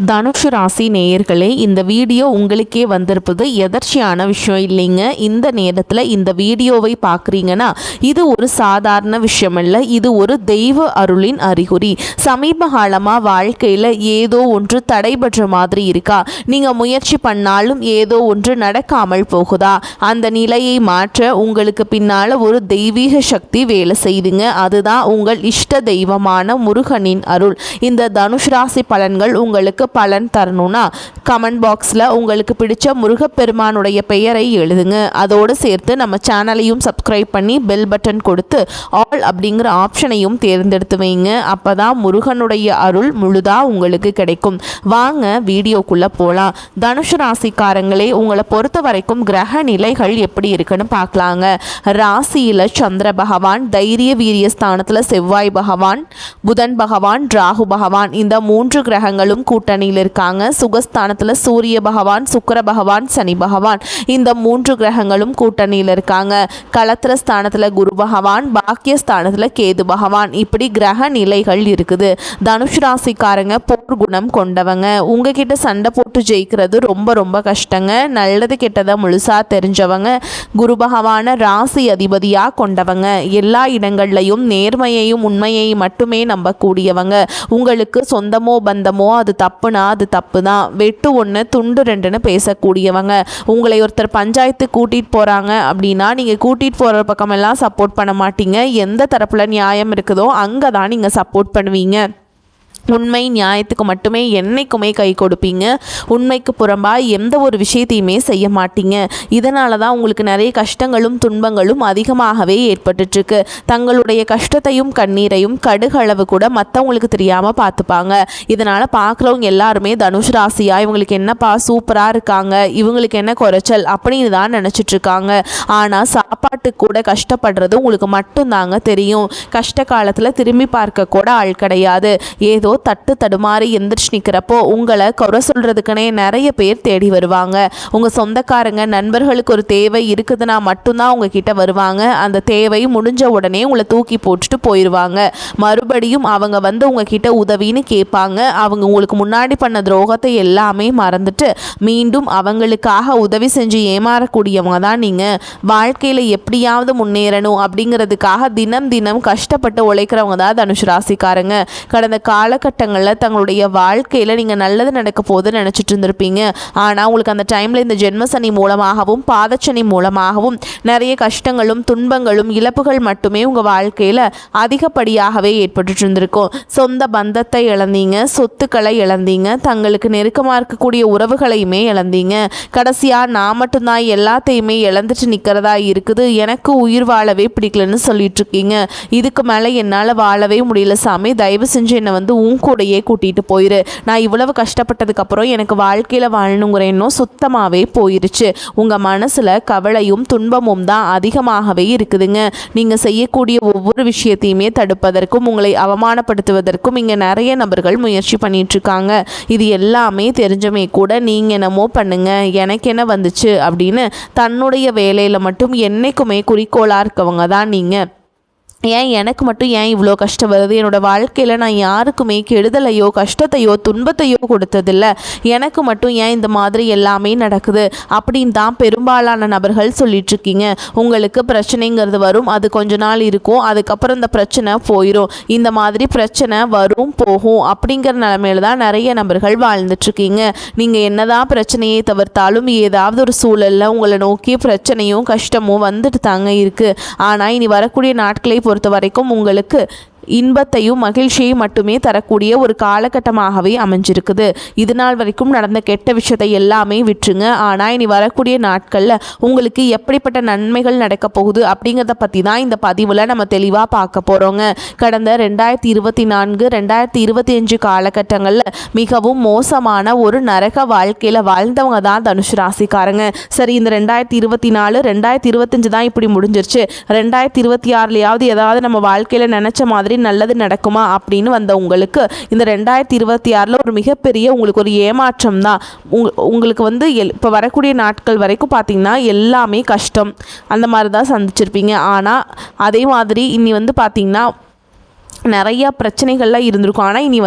தனுஷு ராசி நேயர்களே, இந்த வீடியோ உங்களுக்கே வந்திருப்பது எதர்ச்சியான விஷயம் இல்லைங்க. இந்த நேரத்தில் இந்த வீடியோவை பார்க்குறீங்கன்னா இது ஒரு சாதாரண விஷயம் இல்லை, இது ஒரு தெய்வ அருளின் அறிகுறி. சமீப காலமாக வாழ்க்கையில் ஏதோ ஒன்று தடைபெற்ற மாதிரி இருக்கா? நீங்கள் முயற்சி பண்ணாலும் ஏதோ ஒன்று நடக்காமல் போகுதா? அந்த நிலையை மாற்ற உங்களுக்கு பின்னால் ஒரு தெய்வீக சக்தி வேலை செய்துங்க. அதுதான் உங்கள் இஷ்ட தெய்வமான முருகனின் அருள். இந்த தனுஷ் ராசி பலன்கள் உங்களுக்கு பலன் தரணும்னா கமெண்ட் பாக்ஸில் உங்களுக்கு பிடிச்ச முருகப்பெருமானுடைய பெயரை எழுதுங்க. அதோடு சேர்த்து நம்ம சேனலையும் சப்ஸ்கிரைப் பண்ணி பெல் பட்டன் கொடுத்து ஆல் அப்படிங்கிற ஆப்ஷனையும் தேர்ந்தெடுத்து வைங்க. அப்போ தான் முருகனுடைய அருள் முழுதாக உங்களுக்கு கிடைக்கும். வாங்க வீடியோக்குள்ளே போகலாம். தனுஷு ராசிக்காரங்களே, உங்களை பொறுத்த வரைக்கும் கிரக நிலைகள் எப்படி இருக்குன்னு பார்க்கலாங்க. ராசியில் சந்திர பகவான், தைரிய வீரிய ஸ்தானத்தில் செவ்வாய் பகவான், புதன் பகவான், ராகு பகவான், இந்த 3 கிரகங்களும் கூட்டணியில் இருக்காங்க. சுகஸ்தானத்தில் சூரிய பகவான், சுக்கிர பகவான், சனி பகவான், இந்த 3 கிரகங்களும் கூட்டணியில் இருக்காங்க. களத்திர ஸ்தானத்தில் குரு பகவான், பாக்கியஸ்தானத்தில் கேது பகவான், இப்படி கிரக நிலைகள் இருக்குது. தனுஷ் ராசிக்காரங்க போர் குணம் கொண்டவங்க. உங்ககிட்ட சண்டை போட்டு ஜெயிக்கிறது ரொம்ப ரொம்ப கஷ்டங்க. நல்லது கெட்டதை முழுசா தெரிஞ்சவங்க. குரு பகவான ராசி அதிபதியாக கொண்டவங்க. எல்லா இடங்கள்லையும் நேர்மையையும் உண்மையையும் மட்டுமே நம்பக்கூடியவங்க. உங்களுக்கு சொந்தமோ பந்தமோ அது தப்புனா அது தப்பு தான். வெட்டு 1 துண்டு 2ன்னு பேசக்கூடியவங்க. உங்களை ஒருத்தர் பஞ்சாயத்து கூட்டிகிட்டு போகிறாங்க அப்படின்னா நீங்கள் கூட்டிகிட்டு போகிற பக்கமெல்லாம் சப்போர்ட் பண்ண மாட்டீங்க. எந்த தரப்பில் நியாயம் இருக்குதோ அங்கே தான் நீங்கள் சப்போர்ட் பண்ணுவீங்க. உண்மை நியாயத்துக்கு மட்டுமே என்னைக்குமே கை கொடுப்பீங்க. உண்மைக்கு புறம்பாக எந்த ஒரு விஷயத்தையுமே செய்ய மாட்டீங்க. இதனால தான் உங்களுக்கு நிறைய கஷ்டங்களும் துன்பங்களும் அதிகமாகவே ஏற்பட்டுருக்கு. தங்களுடைய கஷ்டத்தையும் கண்ணீரையும் கடுகளவு கூட மற்றவங்களுக்கு தெரியாமல் பார்த்துப்பாங்க. இதனால் பார்க்குறவங்க எல்லாருமே தனுஷ் ராசியா, இவங்களுக்கு என்னப்பா சூப்பராக இருக்காங்க, இவங்களுக்கு என்ன குறைச்சல் அப்படின்னு தான் நினச்சிட்ருக்காங்க. ஆனால் சாப்பாட்டுக்கு கூட கஷ்டப்படுறது உங்களுக்கு மட்டும்தாங்க தெரியும். கஷ்ட காலத்தில் திரும்பி பார்க்க கூட ஆள் கிடையாது. ஏதோ தட்டு தடுமாறி எந்திரிச்சு நிற்கிறப்போ உங்களை குறை சொல்கிறதுக்குனே நிறைய பேர் தேடி வருவாங்க. உங்கள் சொந்தக்காரங்க நண்பர்களுக்கு ஒரு தேவை இருக்குதுன்னா மட்டும்தான் உங்ககிட்ட வருவாங்க. அந்த தேவை முடிஞ்ச உடனே உங்களை தூக்கி போட்டுட்டு போயிடுவாங்க. மறுபடியும் அவங்க வந்து உங்ககிட்ட உதவின்னு கேட்பாங்க. அவங்க உங்களுக்கு முன்னாடி பண்ண துரோகத்தை எல்லாமே மறந்துட்டு மீண்டும் அவங்களுக்காக உதவி செஞ்சு ஏமாறக்கூடியவங்க தான் நீங்கள். வாழ்க்கையில் எப்படியாவது முன்னேறணும் அப்படிங்கிறதுக்காக தினம் தினம் கஷ்டப்பட்டு உழைக்கிறவங்க தான் தனுஷ் ராசிக்காரங்க. கடந்த காலகட்டங்களில் தங்களுடைய வாழ்க்கையில் நீங்கள் நல்லது நடக்க போகுதுன்னு நினச்சிட்டு இருந்திருப்பீங்க. ஆனால் உங்களுக்கு அந்த டைமில் இந்த ஜென்மசனி மூலமாகவும் பாதச்சனி மூலமாகவும் நிறைய கஷ்டங்களும் துன்பங்களும் இழப்புகள் மட்டுமே உங்கள் வாழ்க்கையில் அதிகப்படியாகவே ஏற்பட்டு இருந்திருக்கும். சொந்த பந்தத்தை இழந்தீங்க, சொத்துக்களை இழந்தீங்க, தங்களுக்கு நெருக்கமாக இருக்கக்கூடிய உறவுகளையுமே இழந்தீங்க. கடைசியாக நான் மட்டும்தான் எல்லாத்தையுமே இழந்துட்டு நிற்கிறதா இருக்குது, எனக்கு உயிர் வாழவே பிடிக்கலன்னு சொல்லிட்டு இருக்கீங்க. இதுக்கு மேலே என்னால் வாழவே முடியல சாமி, தயவு செஞ்சு என்னை வந்து கூடையே கூட்டிகிட்டு போயிரு. நான் இவ்வளவு கஷ்டப்பட்டதுக்கப்புறம் எனக்கு வாழ்க்கையில் வாழணுங்கிற எண்ணம் சுத்தமாகவே போயிருச்சு. உங்கள் மனசில் கவலையும் துன்பமும் தான் அதிகமாகவே இருக்குதுங்க. நீங்கள் செய்யக்கூடிய ஒவ்வொரு விஷயத்தையுமே தடுப்பதற்கும் உங்களை அவமானப்படுத்துவதற்கும் இங்கே நிறைய நபர்கள் முயற்சி பண்ணிகிட்ருக்காங்க. இது எல்லாமே தெரிஞ்சமே கூட நீங்கள் என்னமோ பண்ணுங்க, எனக்கு என்ன வந்துச்சு அப்படின்னு தன்னுடைய வேலையில் மட்டும் என்னைக்குமே குறிக்கோளாக இருக்கவங்க தான் நீங்கள். ஏன் எனக்கு மட்டும் ஏன் இவ்வளோ கஷ்டம் வருது? என்னோடய வாழ்க்கையில் நான் யாருக்குமே கெடுதலையோ கஷ்டத்தையோ துன்பத்தையோ கொடுத்ததில்ல, எனக்கு மட்டும் ஏன் இந்த மாதிரி எல்லாமே நடக்குது அப்படின்னு தான் பெரும்பாலான நபர்கள் சொல்லிகிட்ருக்கீங்க. உங்களுக்கு பிரச்சனைங்கிறது வரும், அது கொஞ்ச நாள் இருக்கும், அதுக்கப்புறம் இந்த பிரச்சனை போயிடும். இந்த மாதிரி பிரச்சனை வரும் போகும் அப்படிங்கிற நிலைமையில தான் நிறைய நபர்கள் வாழ்ந்துட்டுருக்கீங்க. நீங்கள் என்னதான் பிரச்சனையை தவிர்த்தாலும் ஏதாவது ஒரு சூழலில் உங்களை நோக்கி பிரச்சனையும் கஷ்டமும் வந்துட்டு தாங்க இருக்குது. ஆனால் இனி வரக்கூடிய நாட்களை பொறுத்த வரைக்கும் உங்களுக்கு இன்பத்தையும் மகிழ்ச்சியையும் மட்டுமே தரக்கூடிய ஒரு காலகட்டமாகவே அமைஞ்சிருக்குது. இது நாள் வரைக்கும் நடந்த கெட்ட விஷயத்தை எல்லாமே விட்டுருங்க. ஆனால் இனி வரக்கூடிய நாட்களில் உங்களுக்கு எப்படிப்பட்ட நன்மைகள் நடக்க போகுது அப்படிங்கிறத பற்றி தான் இந்த பதிவில் நம்ம தெளிவாக பார்க்க போகிறோங்க. கடந்த 2024 2025 காலகட்டங்களில் மிகவும் மோசமான ஒரு நரக வாழ்க்கையில் வாழ்ந்தவங்க தான் தனுஷ் ராசிக்காரங்க. சரி, இந்த 2024 2025 தான் இப்படி முடிஞ்சிருச்சு, 2026 ஏதாவது நம்ம வாழ்க்கையில் நினச்ச மாதிரி நல்லது நடக்குமா அப்படின்னு வந்த உங்களுக்கு இந்த 2026 ஒரு மிகப்பெரிய உங்களுக்கு ஒரு ஏமாற்றம் தான். உங்களுக்கு வந்து இப்போ வரக்கூடிய நாட்கள் வரைக்கும் பார்த்தீங்கன்னா எல்லாமே கஷ்டம் அந்த மாதிரி தான் சந்திச்சிருப்பீங்க. ஆனால் அதே மாதிரி இனி வந்து பார்த்தீங்கன்னா நிறையா பிரச்சனைகள்லாம் இருந்திருக்கும். ஆனால் இனி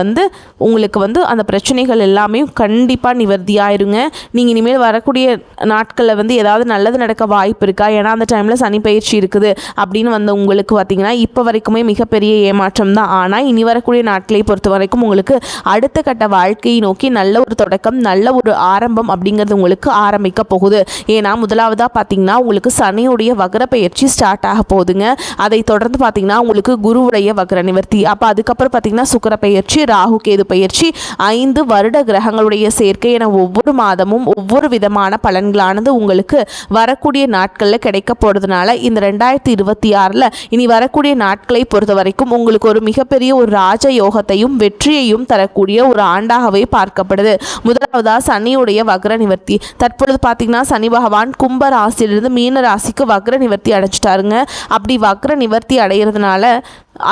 உங்களுக்கு அந்த பிரச்சனைகள் எல்லாமே கண்டிப்பாக நிவர்த்தியாயிருங்க. நீங்கள் இனிமேல் வரக்கூடிய நாட்களில் ஏதாவது நல்லது நடக்க வாய்ப்பு இருக்கா, ஏன்னா அந்த டைமில் சனி பயிற்சி இருக்குது அப்படின்னு உங்களுக்கு பார்த்திங்கன்னா இப்போ வரைக்குமே மிகப்பெரிய ஏமாற்றம் தான். ஆனால் இனி வரக்கூடிய நாட்களை பொறுத்த வரைக்கும் உங்களுக்கு அடுத்த கட்ட வாழ்க்கையை நோக்கி நல்ல ஒரு தொடக்கம், நல்ல ஒரு ஆரம்பம் அப்படிங்கிறது உங்களுக்கு ஆரம்பிக்க போகுது. ஏன்னா முதலாவதாக பார்த்திங்கன்னா உங்களுக்கு சனியுடைய வக்ர பயிற்சி ஸ்டார்ட் ஆக போகுதுங்க. அதை தொடர்ந்து பார்த்திங்கன்னா உங்களுக்கு குருவுடைய வக்ர நிவர்த்தி, அப்போ அதுக்கப்புறம் பார்த்தீங்கன்னா சுக்கிர பயிற்சி, ராகு கேது பயிற்சி, 5 வருட கிரகங்களுடைய சேர்க்கை என ஒவ்வொரு மாதமும் ஒவ்வொரு விதமான பலன்களானது உங்களுக்கு வரக்கூடிய நாட்களில் கிடைக்க போகிறதுனால இந்த 2026 இனி வரக்கூடிய நாட்களை பொறுத்த வரைக்கும் உங்களுக்கு ஒரு மிகப்பெரிய ஒரு ராஜ யோகத்தையும் வெற்றியையும் தரக்கூடிய ஒரு ஆண்டாகவே பார்க்கப்படுது. முதலாவதாக சனியுடைய வக்ர நிவர்த்தி. தற்பொழுது பார்த்தீங்கன்னா சனி பகவான் கும்ப ராசியிலிருந்து மீன ராசிக்கு வக்ர நிவர்த்தி அடைஞ்சிட்டாருங்க. அப்படி வக்ர நிவர்த்தி அடைகிறதுனால,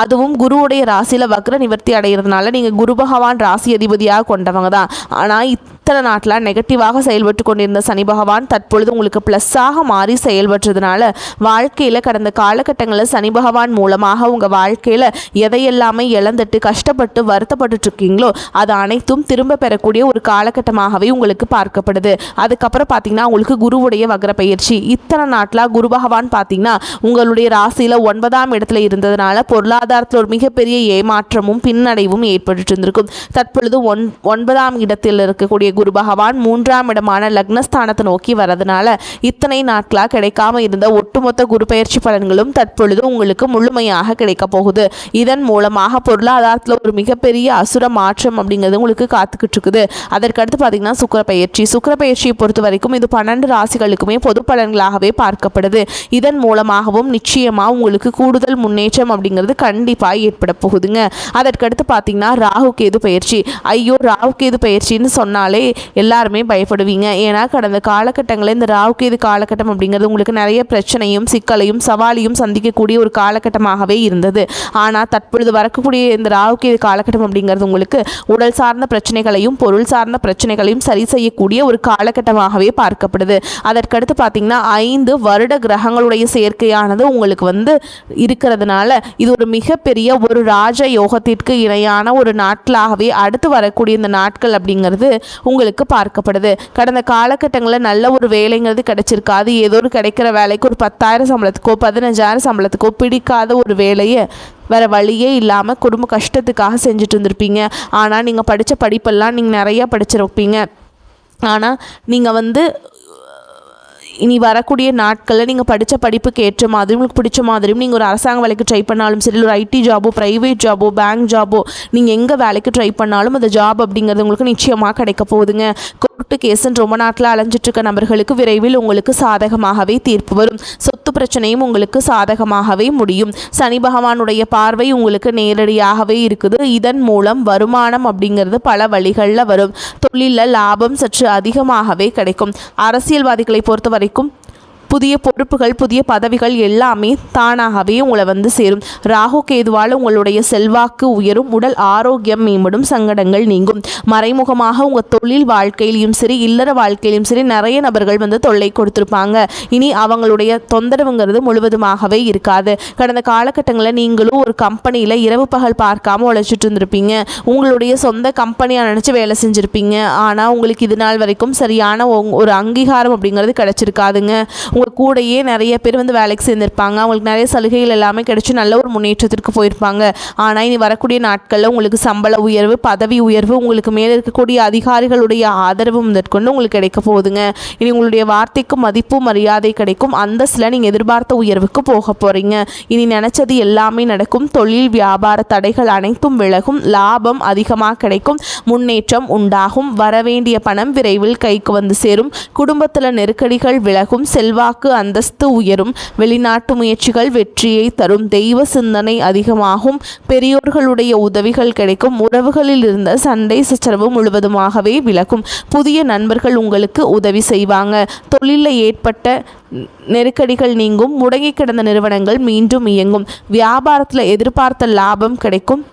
அதுவும் குருவுடைய ராசியில் வக்ர நிவர்த்தி அடைகிறதுனால நீங்கள் குரு பகவான் ராசி அதிபதியாக கொண்டவங்க தான். ஆனால் இத்தனை நாட்டில் நெகட்டிவாக செயல்பட்டு கொண்டிருந்த சனி பகவான் தற்பொழுது உங்களுக்கு ப்ளஸ்ஸாக மாறி செயல்படுறதுனால வாழ்க்கையில் கடந்த காலகட்டங்களில் சனி பகவான் மூலமாக உங்கள் வாழ்க்கையில் எதையெல்லாமே இழந்துட்டு கஷ்டப்பட்டு வருத்தப்பட்டு இருக்கீங்களோ அது அனைத்தும் திரும்ப பெறக்கூடிய ஒரு காலகட்டமாகவே உங்களுக்கு பார்க்கப்படுது. அதுக்கப்புறம் பார்த்தீங்கன்னா உங்களுக்கு குருவுடைய வக்ர பயிற்சி. இத்தனை நாட்டில் குரு பகவான் பார்த்தீங்கன்னா உங்களுடைய ராசியில் 9ஆம் இடத்துல இருந்ததுனால பொருளாதாரத்தில் ஒரு மிகப்பெரிய ஏமாற்றமும் பின்னடைவும் ஏற்பட்டு இருந்திருக்கும். தற்பொழுது 9ஆம் இடத்தில் இருக்கக்கூடிய குரு பகவான் 3ஆம் இடமான லக்னஸ்தானத்தை நோக்கி வரதுனால இத்தனை நாட்களாக கிடைக்காம இருந்த ஒட்டுமொத்த குரு பயிற்சி பலன்களும் தற்பொழுது உங்களுக்கு முழுமையாக கிடைக்க போகுது. இதன் மூலமாக பொருளாதாரத்தில் ஒரு மிகப்பெரிய அசுர மாற்றம் அப்படிங்கிறது உங்களுக்கு காத்துக்கிட்டு இருக்குது. அதற்கடுத்து பார்த்தீங்கன்னா சுக்கிர பயிற்சி. சுக்கிர பயிற்சியை பொறுத்த வரைக்கும் இது 12 ராசிகளுக்குமே பொது பலன்களாகவே பார்க்கப்படுது. இதன் மூலமாகவும் நிச்சயமாக உங்களுக்கு கூடுதல் முன்னேற்றம் அப்படிங்கிறது கண்டிப்பாக ஏற்பட போகுதுங்க. அதற்கடுத்து பார்த்தீங்கன்னா ராகு கேது பயிற்சி. ஐயோ, ராகு கேது பயிற்சின்னு சொன்னாலே எல்லாருமே பயப்படுவீங்க. ஏன்னா கடந்த காலகட்டங்களில் இந்த ராகு கேது காலகட்டம் அப்படிங்கிறது உங்களுக்கு நிறைய பிரச்சனையும் சிக்கலையும் சவாலையும் சந்திக்கக்கூடிய ஒரு காலகட்டமாகவே இருந்தது. ஆனால் தற்பொழுது வரக்கூடிய இந்த ராகு கேது காலகட்டம் அப்படிங்கிறது உங்களுக்கு உடல் சார்ந்த பிரச்சனைகளையும் பொருள் சார்ந்த பிரச்சனைகளையும் சரி செய்யக்கூடிய ஒரு காலகட்டமாகவே பார்க்கப்படுது. அதற்கடுத்து பார்த்தீங்கன்னா 5 வருட கிரகங்களுடைய சேர்க்கையானது உங்களுக்கு இருக்கிறதுனால இது ஒரு மிகப்பெரிய ஒரு ராஜ யோகத்திற்கு இணையான ஒரு நாட்களாகவே அடுத்து வரக்கூடிய இந்த நாட்கள் அப்படிங்கிறது உங்களுக்கு பார்க்கப்படுது. கடந்த காலகட்டங்களில் நல்ல ஒரு வேலைங்கிறது கிடைச்சிருக்காது. ஏதோ ஒரு கிடைக்கிற வேலைக்கு ஒரு 10,000 சம்பளத்துக்கோ 15,000 சம்பளத்துக்கோ பிடிக்காத ஒரு வேலையை வேறு வழியே இல்லாமல் குடும்ப கஷ்டத்துக்காக செஞ்சுட்டு இருந்திருப்பீங்க. ஆனால் நீங்கள் படித்த படிப்பெல்லாம் நீங்கள் நிறையா படிச்சிருப்பீங்க. ஆனால் நீங்கள் இனி வரக்கூடிய நாட்களில் நீங்கள் படித்த படிப்புக்கு ஏற்ற மாதிரியும் உங்களுக்கு பிடிச்ச மாதிரியும் நீங்கள் ஒரு அரசாங்க வேலைக்கு ட்ரை பண்ணாலும் சரி, ஒரு ஐடி ஜாபோ ப்ரைவேட் ஜாபோ பேங்க் ஜாபோ நீங்கள் எங்கே வேலைக்கு ட்ரை பண்ணாலும் அந்த ஜாப் அப்படிங்கிறது உங்களுக்கு நிச்சயமாக கிடைக்க போகுதுங்க. கோர்ட்டு கேஸுன்னு ரொம்ப நாட்டில் அலைஞ்சிட்ருக்க நபர்களுக்கு விரைவில் உங்களுக்கு சாதகமாகவே தீர்ப்பு வரும். சொத்து பிரச்சனையும் உங்களுக்கு சாதகமாகவே முடியும். சனி பகவானுடைய பார்வை உங்களுக்கு நேரடியாகவே இருக்குது. இதன் மூலம் வருமானம் அப்படிங்கிறது பல வழிகளில் வரும். தொழிலில் லாபம் சற்று அதிகமாகவே கிடைக்கும். அரசியல்வாதிகளை பொறுத்த வரைக்கும் புதிய பொறுப்புகள் புதிய பதவிகள் எல்லாமே தானாகவே உங்களை சேரும். ராகு கேதுவால் உங்களுடைய செல்வாக்கு உயரும், உடல் ஆரோக்கியம் மேம்படும், சங்கடங்கள் நீங்கும். மறைமுகமாக உங்கள் தொழில் வாழ்க்கையிலையும் சரி இல்லற வாழ்க்கையிலையும் சரி நிறைய நபர்கள் தொல்லை கொடுத்துருப்பாங்க. இனி அவங்களுடைய தொந்தரவுங்கிறது முழுவதுமாகவே இருக்காது. கடந்த காலகட்டங்களில் நீங்களும் ஒரு கம்பெனியில் இரவு பகல் பார்க்காம உழைச்சிட்டு இருந்திருப்பீங்க. உங்களுடைய சொந்த கம்பெனியாக நினச்சி வேலை செஞ்சுருப்பீங்க. ஆனால் உங்களுக்கு இது நாள் வரைக்கும் சரியான ஒரு அங்கீகாரம் அப்படிங்கிறது கிடச்சிருக்காதுங்க. உங்கள் கூடையே நிறைய பேர் வேலைக்கு சேர்ந்திருப்பாங்க. அவங்களுக்கு நிறைய சலுகைகள் எல்லாமே கிடைச்சி நல்ல ஒரு முன்னேற்றத்திற்கு போயிருப்பாங்க. ஆனால் இனி வரக்கூடிய நாட்களில் உங்களுக்கு சம்பள உயர்வு பதவி உயர்வு உங்களுக்கு மேலே இருக்கக்கூடிய அதிகாரிகளுடைய ஆதரவு முதற்கொண்டு உங்களுக்கு கிடைக்க போகுதுங்க. இனி உங்களுடைய வார்த்தைக்கு மதிப்பு மரியாதை கிடைக்கும். அந்தஸ்தில் நீங்கள் எதிர்பார்த்த உயர்வுக்கு போக போகிறீங்க. இனி நினச்சது எல்லாமே நடக்கும். தொழில் வியாபார தடைகள் அனைத்தும் விலகும். லாபம் அதிகமாக கிடைக்கும். முன்னேற்றம் உண்டாகும். வரவேண்டிய பணம் விரைவில் கைக்கு சேரும். குடும்பத்தில் நெருக்கடிகள் விலகும். செல்வாக்கு அந்தஸ்து உயரும். வெளிநாட்டு முயற்சிகள் வெற்றியை தரும். தெய்வ சிந்தனை அதிகமாகும். பெரியோர்களுடைய உதவிகள் கிடைக்கும். உறவுகளில் இருந்த சண்டை சச்சரவு முழுவதுமாகவே விலகும். புதிய நண்பர்கள் உங்களுக்கு உதவி செய்வாங்க. தொழிலில் ஏற்பட்ட நெருக்கடிகள் நீங்கும். முடங்கி கிடந்த நிறுவனங்கள் மீண்டும் இயங்கும். வியாபாரத்தில் எதிர்பார்த்த லாபம் கிடைக்கும்.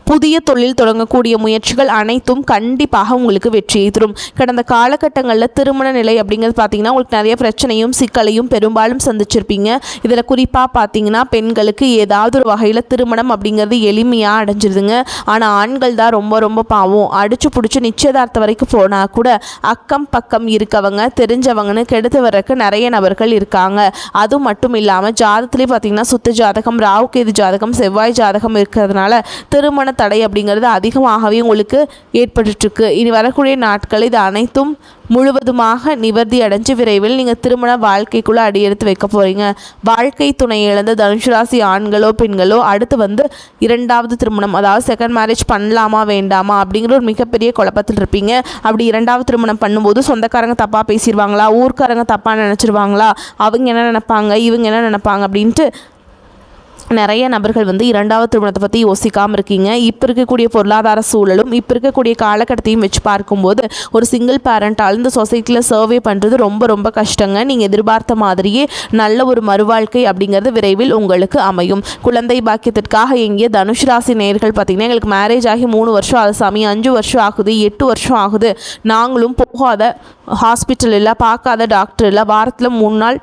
புதிய தொழில் தொடங்கக்கூடிய முயற்சிகள் அனைத்தும் கண்டிப்பாக உங்களுக்கு வெற்றியை தரும். கடந்த காலகட்டங்களில் திருமண நிலை அப்படிங்கிறது பார்த்தீங்கன்னா உங்களுக்கு நிறைய பிரச்சனையும் சிக்கலையும் பெரும்பாலும் சந்திச்சிருப்பீங்க. இதில் குறிப்பாக பார்த்தீங்கன்னா பெண்களுக்கு ஏதாவது ஒரு வகையில் திருமணம் அப்படிங்கிறது எளிமையாக அடைஞ்சிருதுங்க. ஆனால் ஆண்கள் தான் ரொம்ப ரொம்ப பாவம். அடிச்சு பிடிச்சி நிச்சயதார்த்தம் வரைக்கும் போனால் கூட அக்கம் பக்கம் இருக்கவங்க தெரிஞ்சவங்கன்னு கெடுத்து வர்றதுக்கு நிறைய நபர்கள் இருக்காங்க. அது மட்டும் இல்லாமல் ஜாதகத்திலே பார்த்தீங்கன்னா சுத்த ஜாதகம், ராகு கேது ஜாதகம், செவ்வாய் ஜாதகம் இருக்கிறதுனால திருமண தடை அப்படிங்கிறது அதிகமாகவே உங்களுக்கு ஏற்பட்டுருக்கு. இனி வரக்கூடிய நாட்கள் இது அனைத்தும் முழுவதுமாக நிவர்த்தி அடைஞ்சு விரைவில் நீங்கள் திருமண வாழ்க்கைக்குள்ளே அடியெடுத்து வைக்க போகிறீங்க. வாழ்க்கை துணை இழந்த தனுசு ராசி ஆண்களோ பெண்களோ அடுத்து இரண்டாவது திருமணம், அதாவது செகண்ட் மேரேஜ் பண்ணலாமா வேண்டாமா அப்படிங்கிற ஒரு மிகப்பெரிய குழப்பத்தில் இருப்பீங்க. அப்படி இரண்டாவது திருமணம் பண்ணும்போது சொந்தக்காரங்க தப்பாக பேசிடுவாங்களா, ஊர்க்காரங்க தப்பாக நினச்சிருவாங்களா, அவங்க என்ன நினைப்பாங்க, இவங்க என்ன நினைப்பாங்க அப்படின்ட்டு நிறைய நபர்கள் இரண்டாவது திருமணத்தை பற்றி யோசிக்காமல் இருக்கீங்க. இப்போ இருக்கக்கூடிய பொருளாதார சூழலும் இப்போ இருக்கக்கூடிய காலகட்டத்தையும் வச்சு பார்க்கும்போது ஒரு சிங்கிள் பேரண்டால் இந்த சொசைட்டியில் சர்வே பண்ணுறது ரொம்ப ரொம்ப கஷ்டங்க. நீங்கள் எதிர்பார்த்த மாதிரியே நல்ல ஒரு மறுவாழ்க்கை அப்படிங்கிறது விரைவில் உங்களுக்கு அமையும். குழந்தை பாக்கியத்திற்காக எங்கிய தனுஷ் ராசி நேயர்கள் பார்த்திங்கன்னா எங்களுக்கு மேரேஜ் ஆகி 3 வருஷம் ஆகுது சாமி, 5 வருஷம் ஆகுது, 8 வருஷம் ஆகுது, நாங்களும் போகாத ஹாஸ்பிட்டல் இல்லை, பார்க்காத டாக்டர் இல்லை, வாரத்தில் 3 நாள்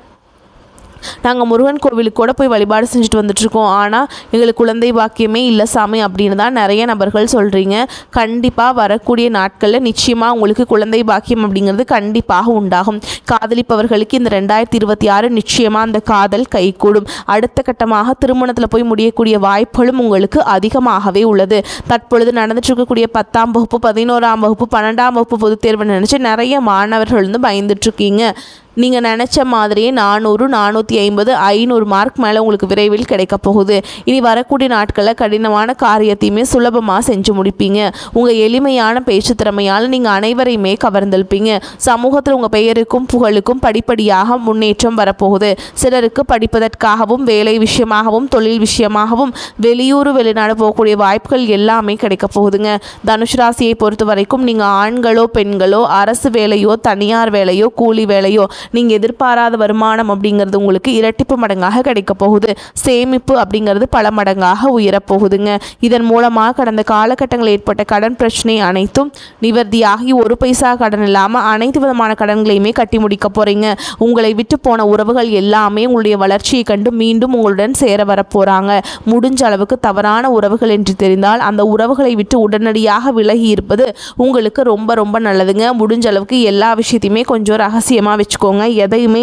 நாங்கள் முருகன் கோவிலுக்கு கூட போய் வழிபாடு செஞ்சுட்டு வந்துட்டுருக்கோம், ஆனால் எங்களுக்கு குழந்தை பாக்கியமே இல்லை சாமி அப்படின்னு தான் நிறைய நபர்கள் சொல்கிறீங்க. கண்டிப்பாக வரக்கூடிய நாட்களில் நிச்சயமாக உங்களுக்கு குழந்தை பாக்கியம் அப்படிங்கிறது கண்டிப்பாக உண்டாகும். காதலிப்பவர்களுக்கு இந்த 2026 நிச்சயமாக அந்த காதல் கைகூடும். அடுத்த கட்டமாக திருமணத்தில் போய் முடியக்கூடிய வாய்ப்புகளும் உங்களுக்கு அதிகமாகவே உள்ளது. தற்பொழுது நடந்துட்டு இருக்கக்கூடிய 10ஆம் வகுப்பு, 11ஆம் வகுப்பு, 12ஆம் வகுப்பு பொதுத் தேர்வு நினச்சி நிறைய மாணவர்கள் பயந்துட்டுருக்கீங்க. நீங்கள் நினச்ச மாதிரியே 400, 450, 500 மார்க் மேலே உங்களுக்கு விரைவில் கிடைக்க போகுது. இனி வரக்கூடிய நாட்களில் கடினமான காரியத்தையுமே சுலபமாக செஞ்சு முடிப்பீங்க. உங்கள் எளிமையான பேச்சு திறமையால் நீங்கள் அனைவரையுமே கவர்ந்தெழுப்பீங்க. சமூகத்தில் உங்கள் பெயருக்கும் புகழுக்கும் படிப்படியாக முன்னேற்றம் வரப்போகுது. சிலருக்கு படிப்பதற்காகவும் வேலை விஷயமாகவும் தொழில் விஷயமாகவும் வெளியூர் வெளிநாடு போகக்கூடிய வாய்ப்புகள் எல்லாமே கிடைக்க போகுதுங்க. தனுஷ் ராசியை பொறுத்த வரைக்கும் நீங்கள் ஆண்களோ பெண்களோ அரசு வேலையோ தனியார் வேலையோ கூலி வேலையோ நீங்கள் எதிர்பாராத வருமானம் அப்படிங்கிறது உங்களுக்கு இரட்டிப்பு மடங்காக கிடைக்க போகுது. சேமிப்பு அப்படிங்கிறது பல மடங்காக உயரப்போகுதுங்க. இதன் மூலமாக கடந்த காலகட்டங்களில் ஏற்பட்ட கடன் பிரச்சனை அனைத்தும் நிவர்த்தியாகி ஒரு பைசா கடன் இல்லாமல் அனைத்து விதமான கடன்களையுமே கட்டி முடிக்க போகிறீங்க. உங்களை விட்டு போன உறவுகள் எல்லாமே உங்களுடைய வளர்ச்சியை கண்டு மீண்டும் உங்களுடன் சேர வரப்போகிறாங்க. முடிஞ்ச அளவுக்கு தவறான உறவுகள் என்று தெரிந்தால் அந்த உறவுகளை விட்டு உடனடியாக விலகி இருப்பது உங்களுக்கு ரொம்ப ரொம்ப நல்லதுங்க. முடிஞ்ச அளவுக்கு எல்லா விஷயத்தையுமே கொஞ்சம் ரகசியமாக வச்சுக்கோங்க. எதையுமே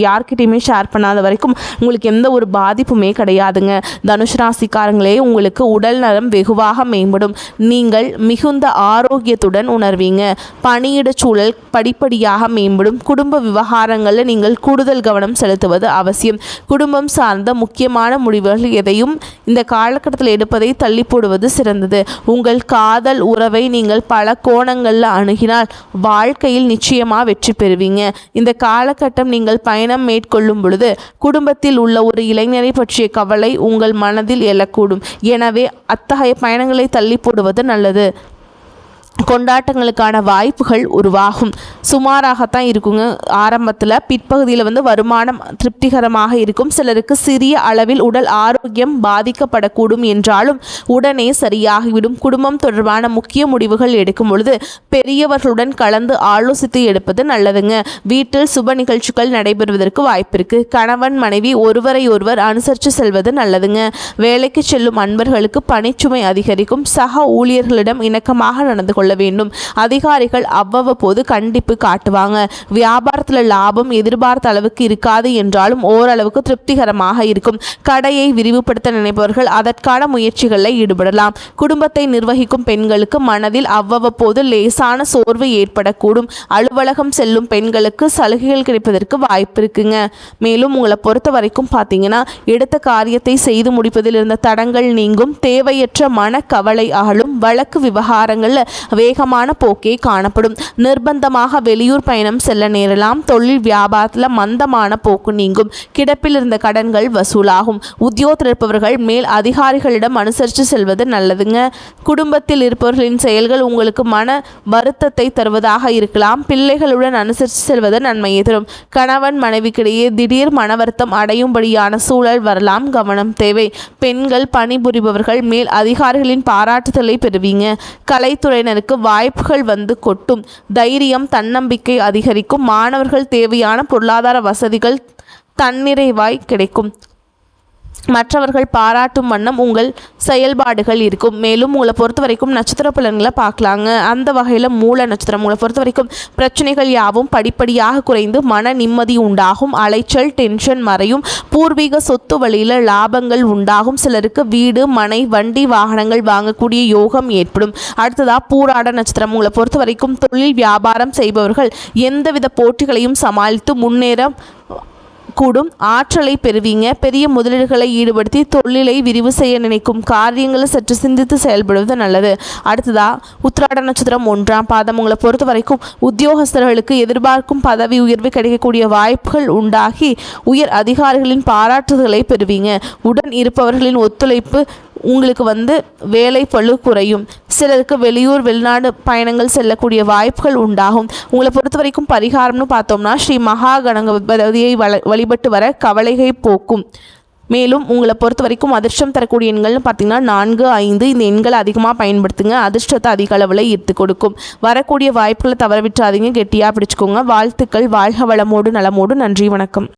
யார்கிட்டையுமே ஷேர் பண்ணாத வரைக்கும் உங்களுக்கு எந்த ஒரு பாதிப்புமே கிடையாதுங்க. தனுஷ் ராசிக்காரங்களே, உங்களுக்கு உடல் நலம் வெகுவாக மேம்படும். நீங்கள் மிகுந்த ஆரோக்கியத்துடன் உணர்வீங்க. பணியிட சூழல் படிப்படியாக மேம்படும். குடும்ப விவகாரங்களில் நீங்கள் கூடுதல் கவனம் செலுத்துவது அவசியம். குடும்பம் சார்ந்த முக்கியமான முடிவுகள் எதையும் இந்த காலகட்டத்தில் எடுப்பதை தள்ளி போடுவது சிறந்தது. உங்கள் காதல் உறவை நீங்கள் பல கோணங்களில் அணுகினால் வாழ்க்கையில் நிச்சயமாக வெற்றி பெறுவீங்க. இந்த காலகட்டம் நீங்கள் பயணம் மேற்கொள்ளும் பொழுது குடும்பத்தில் உள்ள ஒரு இளைஞரை பற்றிய கவலை உங்கள் மனதில் எழக்கூடும். எனவே அத்தகைய பயணங்களை தள்ளி போடுவது நல்லது. கொண்டாட்டங்களுக்கான வாய்ப்புகள் உருவாகும். சுமாராகத்தான் இருக்குங்க. ஆரம்பத்தில் பிற்பகுதியில் வருமானம் திருப்திகரமாக இருக்கும். சிலருக்கு சிறிய அளவில் உடல் ஆரோக்கியம் பாதிக்கப்படக்கூடும் என்றாலும் உடனே சரியாகிவிடும். குடும்பம் தொடர்பான முக்கிய முடிவுகள் எடுக்கும் பொழுது பெரியவர்களுடன் கலந்து ஆலோசித்து எடுப்பது நல்லதுங்க. வீட்டில் சுப நிகழ்ச்சிகள் நடைபெறுவதற்கு வாய்ப்பு இருக்கு. கணவன் மனைவி ஒருவரை ஒருவர் அனுசரித்து செல்வது நல்லதுங்க. வேலைக்கு செல்லும் அன்பர்களுக்கு பணிச்சுமை அதிகரிக்கும். சக ஊழியர்களிடம் இணக்கமாக நடந்து கொள்ள வேண்டும். அதிகாரிகள் அவ்வப்போது கண்டிப்பு காட்டுவாங்க. வியாபாரத்தில் லாபம் எதிர்பார்த்த அளவுக்கு இருக்காது என்றாலும் ஓரளவுக்கு திருப்திகரமாக இருக்கும். கடையை விரிவுபடுத்த நினைப்பவர்கள் அதற்கான முயற்சிகளில் ஈடுபடலாம். குடும்பத்தை நிர்வகிக்கும் பெண்களுக்கு மனதில் அவ்வப்போது லேசான சோர்வு ஏற்படக்கூடும். அலுவலகம் செல்லும் பெண்களுக்கு சலுகைகள் கிடைப்பதற்கு வாய்ப்பு இருக்குங்க. மேலும் உங்களை பொறுத்த வரைக்கும் பார்த்தீங்கன்னா எடுத்த காரியத்தை செய்து முடிப்பதில் இருந்த தடங்கள் நீங்கும். தேவையற்ற மனக்கவலை அகலும். வழக்கு விவகாரங்களில் வேகமான போக்கே காணப்படும். நிர்பந்தமாக வெளியூர் பயணம் செல்ல நேரலாம். தொழில் வியாபாரத்தில் மந்தமான போக்கு நீங்கும். கிடப்பில் இருந்த கடன்கள் வசூலாகும். உத்தியோகத்தில் இருப்பவர்கள் மேல் அதிகாரிகளிடம் அனுசரித்து செல்வது நல்லதுங்க. குடும்பத்தில் இருப்பவர்களின் செயல்கள் உங்களுக்கு மன வருத்தத்தை தருவதாக இருக்கலாம். பிள்ளைகளுடன் அனுசரித்து செல்வது நன்மையை தரும். கணவன் மனைவிக்கிடையே திடீர் மன வருத்தம் அடையும்படியான சூழல் வரலாம். கவனம் தேவை. பெண்கள் பணிபுரிபவர்கள் மேல் அதிகாரிகளின் பாராட்டுதலை பெறுவீங்க. கலைத்துறையினருக்கு வாய்ப்புகள் வந்து கொட்டும். தைரியம் தன்னம்பிக்கை அதிகரிக்கும். மாணவர்கள் தேவையான பொருளாதார வசதிகள் தன்னிறைவாய் கிடைக்கும். மற்றவர்கள் பாராட்டும் வண்ணம் உங்கள் செயல்பாடுகள் இருக்கும். மேலும் உங்களை பொறுத்த வரைக்கும் நட்சத்திர பலன்களை பார்க்கலாங்க. அந்த வகையில் மூல நட்சத்திரம் உங்களை பொறுத்த வரைக்கும் பிரச்சனைகள் யாவும் படிப்படியாக குறைந்து மன நிம்மதி உண்டாகும். அலைச்சல் டென்ஷன் மறையும். பூர்வீக சொத்து வழியில் லாபங்கள் உண்டாகும். சிலருக்கு வீடு மனை வண்டி வாகனங்கள் வாங்கக்கூடிய யோகம் ஏற்படும். அடுத்ததாக பூராட நட்சத்திரம் உங்களை பொறுத்த வரைக்கும் தொழில் வியாபாரம் செய்பவர்கள் எந்தவித போட்டிகளையும் சமாளித்து முன்னேற கூடும். ஆற்றலை பெறுவீங்க. பெரிய முதலீடுகளை ஈடுபடுத்தி தொழிலை விரிவு செய்ய நினைக்கும் காரியங்களை சற்று சிந்தித்து செயல்படுவது நல்லது. அடுத்ததா உத்திராட நட்சத்திரம் 1ஆம் பாதம் உங்களை பொறுத்த வரைக்கும் உத்தியோகஸ்தர்களுக்கு எதிர்பார்க்கும் பதவி உயர்வு கிடைக்கக்கூடிய வாய்ப்புகள் உண்டாகி உயர் அதிகாரிகளின் பாராட்டுதலை பெறுவீங்க. உடன் இருப்பவர்களின் ஒத்துழைப்பு உங்களுக்கு வேலை பளு குறையும். சிலருக்கு வெளியூர் வெளிநாடு பயணங்கள் செல்லக்கூடிய வாய்ப்புகள் உண்டாகும். உங்களை பொறுத்த வரைக்கும் பரிகாரம்னு பார்த்தோம்னா ஸ்ரீ மகா கணபதியை வழிபட்டு வர கவலைகை போக்கும். மேலும் உங்களை பொறுத்த வரைக்கும் அதிர்ஷ்டம் தரக்கூடிய எண்கள்னு பார்த்தீங்கன்னா 4, 5 இந்த எண்களை அதிகமாக பயன்படுத்துங்க. அதிர்ஷ்டத்தை அதிக அளவில் ஈர்த்து கொடுக்கும். வரக்கூடிய வாய்ப்புகளை தவற விட்டுறாதீங்க. கெட்டியாக பிடிச்சிக்கோங்க. வாழ்த்துக்கள். வாழ்க வளமோடு நலமோடு. நன்றி, வணக்கம்.